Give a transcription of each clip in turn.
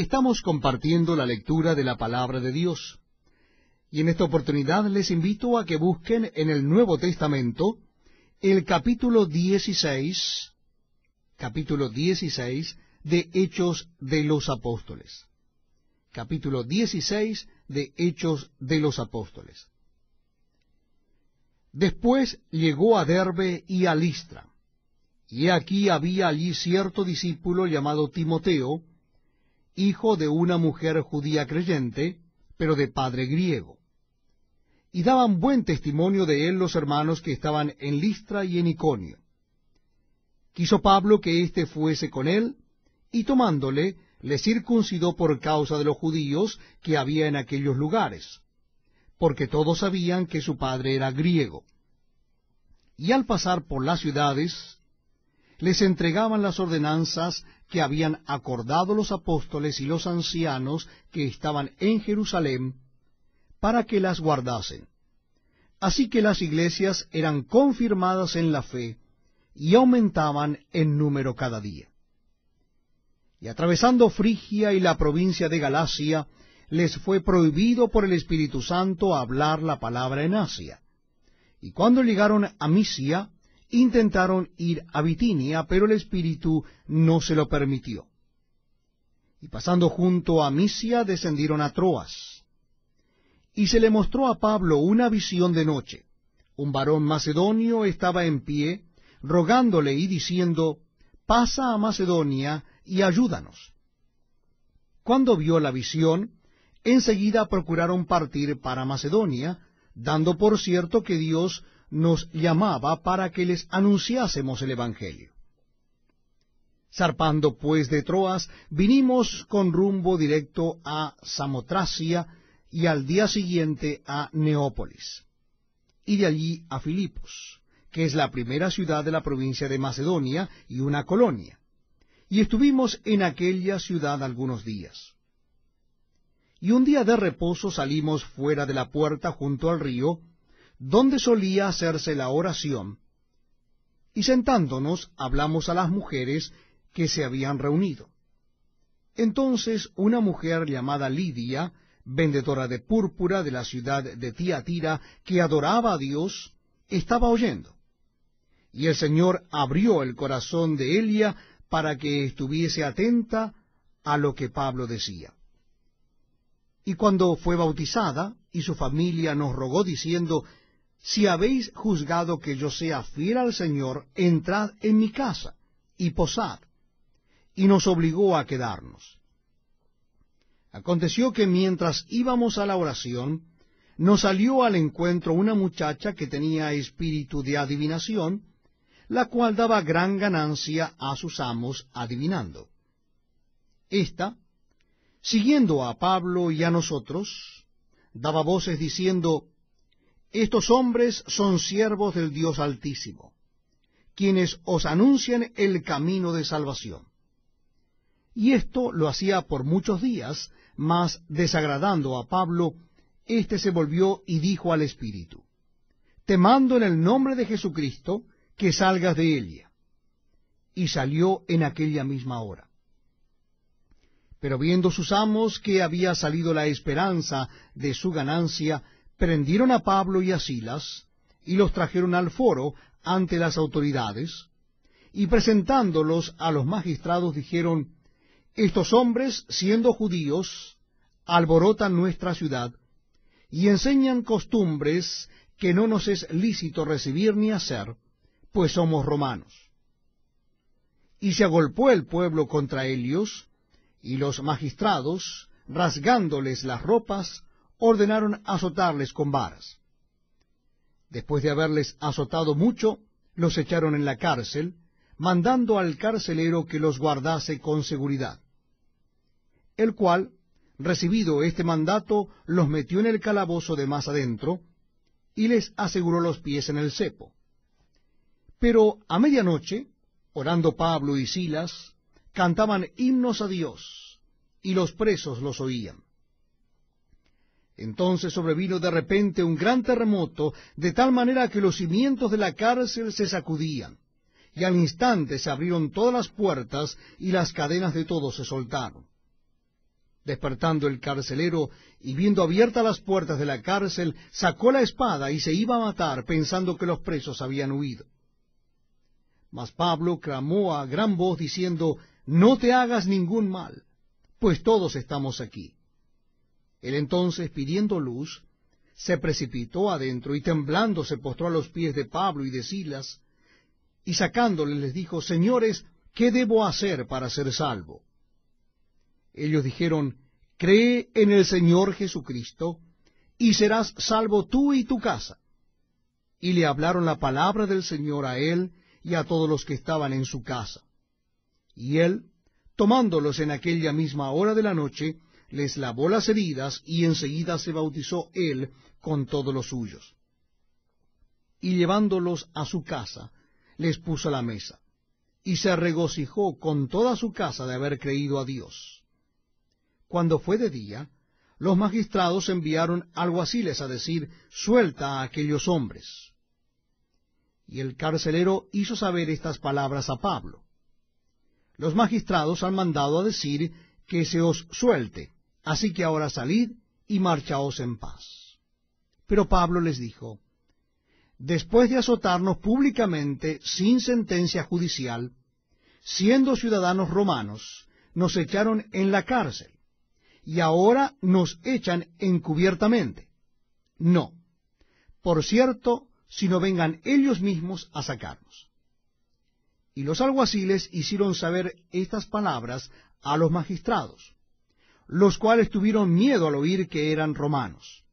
Estamos compartiendo la lectura de la Palabra de Dios, y en esta oportunidad les invito a que busquen en el Nuevo Testamento el capítulo 16 de Hechos de los Apóstoles. Capítulo 16 de Hechos de los Apóstoles. Después llegó a Derbe y a Listra, y aquí había allí cierto discípulo llamado Timoteo, hijo de una mujer judía creyente, pero de padre griego. Y daban buen testimonio de él los hermanos que estaban en Listra y en Iconio. Quiso Pablo que éste fuese con él, y tomándole, le circuncidó por causa de los judíos que había en aquellos lugares, porque todos sabían que su padre era griego. Y al pasar por las ciudades, les entregaban las ordenanzas que habían acordado los apóstoles y los ancianos que estaban en Jerusalén, para que las guardasen. Así que las iglesias eran confirmadas en la fe, y aumentaban en número cada día. Y atravesando Frigia y la provincia de Galacia, les fue prohibido por el Espíritu Santo hablar la palabra en Asia. Y cuando llegaron a Misia, intentaron ir a Bitinia, pero el Espíritu no se lo permitió. Y pasando junto a Misia, descendieron a Troas. Y se le mostró a Pablo una visión de noche. Un varón macedonio estaba en pie, rogándole y diciendo, «Pasa a Macedonia y ayúdanos». Cuando vio la visión, enseguida procuraron partir para Macedonia, dando por cierto que Dios nos llamaba para que les anunciásemos el Evangelio. Zarpando pues de Troas, vinimos con rumbo directo a Samotracia, y al día siguiente a Neópolis, y de allí a Filipos, que es la primera ciudad de la provincia de Macedonia y una colonia, y estuvimos en aquella ciudad algunos días. Y un día de reposo salimos fuera de la puerta junto al río, donde solía hacerse la oración, y sentándonos hablamos a las mujeres que se habían reunido. Entonces una mujer llamada Lidia, vendedora de púrpura de la ciudad de Tiatira, que adoraba a Dios, estaba oyendo. Y el Señor abrió el corazón de Elia para que estuviese atenta a lo que Pablo decía. Y cuando fue bautizada, y su familia nos rogó diciendo, «Si habéis juzgado que yo sea fiel al Señor, entrad en mi casa y posad», y nos obligó a quedarnos. Aconteció que mientras íbamos a la oración, nos salió al encuentro una muchacha que tenía espíritu de adivinación, la cual daba gran ganancia a sus amos adivinando. Esta, siguiendo a Pablo y a nosotros, daba voces diciendo, «Estos hombres son siervos del Dios Altísimo, quienes os anuncian el camino de salvación». Y esto lo hacía por muchos días, mas desagradando a Pablo, éste se volvió y dijo al Espíritu, «Te mando en el nombre de Jesucristo que salgas de ella». Y salió en aquella misma hora. Pero viendo sus amos que había salido la esperanza de su ganancia, prendieron a Pablo y a Silas, y los trajeron al foro ante las autoridades, y presentándolos a los magistrados dijeron, «Estos hombres, siendo judíos, alborotan nuestra ciudad, y enseñan costumbres que no nos es lícito recibir ni hacer, pues somos romanos». Y se agolpó el pueblo contra ellos, y los magistrados, rasgándoles las ropas, ordenaron azotarles con varas. Después de haberles azotado mucho, los echaron en la cárcel, mandando al carcelero que los guardase con seguridad. El cual, recibido este mandato, los metió en el calabozo de más adentro, y les aseguró los pies en el cepo. Pero a medianoche, orando Pablo y Silas, cantaban himnos a Dios, y los presos los oían. Entonces sobrevino de repente un gran terremoto, de tal manera que los cimientos de la cárcel se sacudían, y al instante se abrieron todas las puertas, y las cadenas de todos se soltaron. Despertando el carcelero y viendo abiertas las puertas de la cárcel, sacó la espada y se iba a matar, pensando que los presos habían huido. Mas Pablo clamó a gran voz, diciendo, no te hagas ningún mal, pues todos estamos aquí. Él entonces, pidiendo luz, se precipitó adentro, y temblando se postró a los pies de Pablo y de Silas, y sacándoles les dijo, señores, ¿qué debo hacer para ser salvo? Ellos dijeron, cree en el Señor Jesucristo, y serás salvo tú y tu casa. Y le hablaron la palabra del Señor a él y a todos los que estaban en su casa. Y él, tomándolos en aquella misma hora de la noche, les lavó las heridas, y enseguida se bautizó él con todos los suyos. Y llevándolos a su casa, les puso la mesa, y se regocijó con toda su casa de haber creído a Dios. Cuando fue de día, los magistrados enviaron alguaciles a decir, suelta a aquellos hombres. Y el carcelero hizo saber estas palabras a Pablo. Los magistrados han mandado a decir que se os suelte, así que ahora salid y marchaos en paz. Pero Pablo les dijo, después de azotarnos públicamente sin sentencia judicial, siendo ciudadanos romanos, nos echaron en la cárcel, y ahora nos echan encubiertamente. No, por cierto, sino vengan ellos mismos a sacarnos. Y los alguaciles hicieron saber estas palabras a los magistrados, los cuales tuvieron miedo al oír que eran romanos.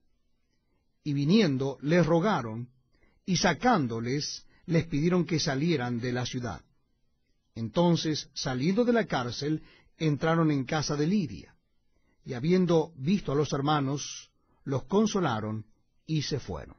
Y viniendo, les rogaron, y sacándoles, les pidieron que salieran de la ciudad. Entonces, saliendo de la cárcel, entraron en casa de Lidia, y habiendo visto a los hermanos, los consolaron y se fueron.